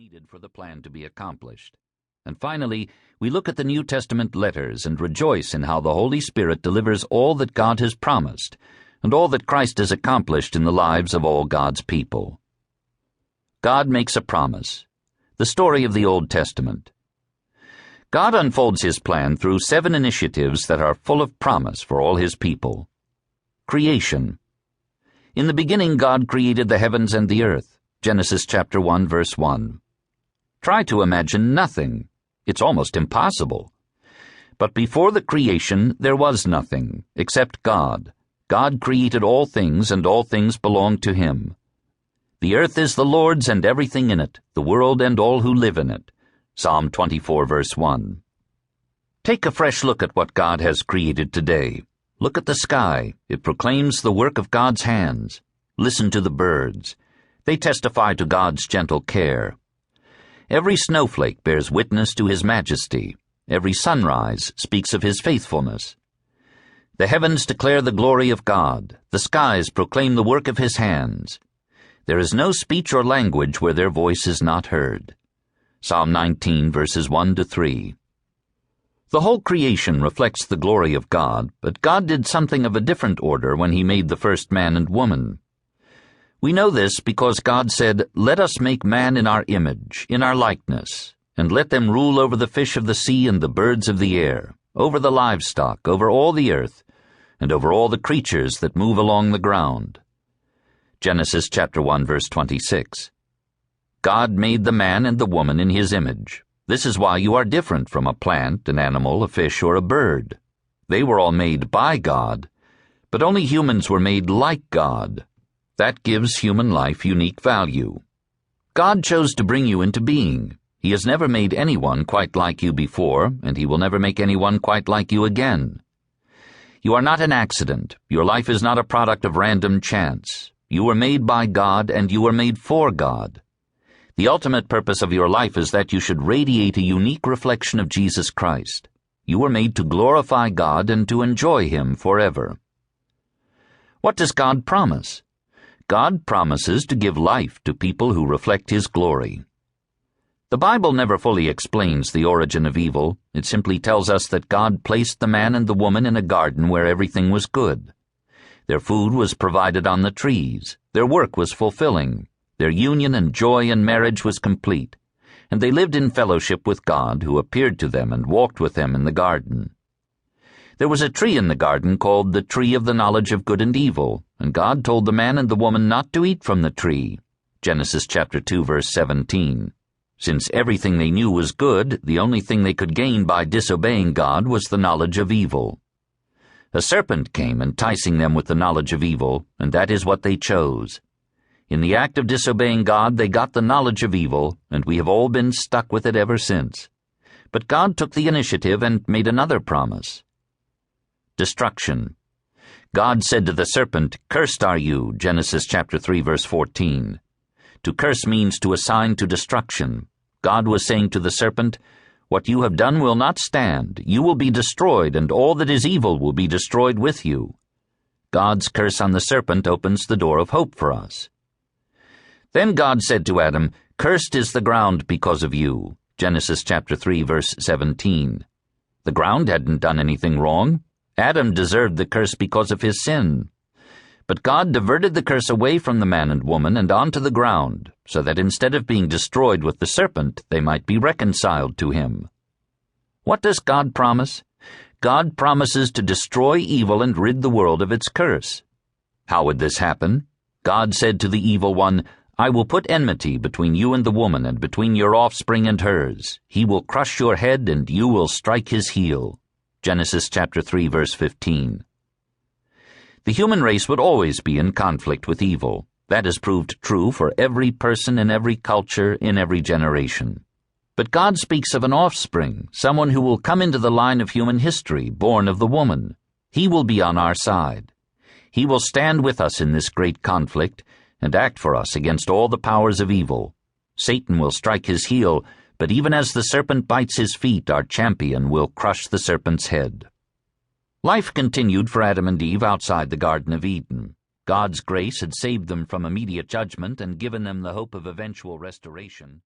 needed for the plan to be accomplished. And finally, we look at the New Testament letters and rejoice in how the Holy Spirit delivers all that God has promised and all that Christ has accomplished in the lives of all God's people. God makes a promise. The story of the Old Testament. God unfolds His plan through 7 initiatives that are full of promise for all His people. Creation. In the beginning God created the heavens and the earth. Genesis chapter 1, verse 1. Try to imagine nothing. It's almost impossible. But before the creation there was nothing, except God. God created all things, and all things belong to Him. The earth is the Lord's and everything in it, the world and all who live in it. Psalm 24, verse 1. Take a fresh look at what God has created today. Look at the sky. It proclaims the work of God's hands. Listen to the birds. They testify to God's gentle care. Every snowflake bears witness to His majesty. Every sunrise speaks of His faithfulness. The heavens declare the glory of God. The skies proclaim the work of His hands. There is no speech or language where their voice is not heard. Psalm 19, verses 1 to 3. The whole creation reflects the glory of God, but God did something of a different order when He made the first man and woman. We know this because God said, "Let us make man in our image, in our likeness, and let them rule over the fish of the sea and the birds of the air, over the livestock, over all the earth, and over all the creatures that move along the ground." Genesis chapter 1, verse 26. God made the man and the woman in His image. This is why you are different from a plant, an animal, a fish, or a bird. They were all made by God, but only humans were made like God. That gives human life unique value. God chose to bring you into being. He has never made anyone quite like you before, and He will never make anyone quite like you again. You are not an accident. Your life is not a product of random chance. You were made by God, and you were made for God. The ultimate purpose of your life is that you should radiate a unique reflection of Jesus Christ. You were made to glorify God and to enjoy Him forever. What does God promise? God promises to give life to people who reflect His glory. The Bible never fully explains the origin of evil. It simply tells us that God placed the man and the woman in a garden where everything was good. Their food was provided on the trees. Their work was fulfilling. Their union and joy in marriage was complete. And they lived in fellowship with God, who appeared to them and walked with them in the garden. There was a tree in the garden called the tree of the knowledge of good and evil, and God told the man and the woman not to eat from the tree. Genesis chapter 2, verse 17. Since everything they knew was good, the only thing they could gain by disobeying God was the knowledge of evil. A serpent came, enticing them with the knowledge of evil, and that is what they chose. In the act of disobeying God, they got the knowledge of evil, and we have all been stuck with it ever since. But God took the initiative and made another promise. Destruction. God said to the serpent, "Cursed are you," Genesis chapter 3, verse 14. To curse means to assign to destruction. God was saying to the serpent, "What you have done will not stand. You will be destroyed, and all that is evil will be destroyed with you." God's curse on the serpent opens the door of hope for us. Then God said to Adam, "Cursed is the ground because of you." Genesis chapter 3, verse 17. The ground hadn't done anything wrong. Adam deserved the curse because of his sin. But God diverted the curse away from the man and woman and onto the ground, so that instead of being destroyed with the serpent, they might be reconciled to Him. What does God promise? God promises to destroy evil and rid the world of its curse. How would this happen? God said to the evil one, "I will put enmity between you and the woman, and between your offspring and hers. He will crush your head, and you will strike his heel." Genesis chapter 3, verse 15. The human race would always be in conflict with evil. That is proved true for every person in every culture in every generation. But God speaks of an offspring, someone who will come into the line of human history, born of the woman. He will be on our side. He will stand with us in this great conflict and act for us against all the powers of evil. Satan will strike his heel, but even as the serpent bites his feet, our champion will crush the serpent's head. Life continued for Adam and Eve outside the Garden of Eden. God's grace had saved them from immediate judgment and given them the hope of eventual restoration.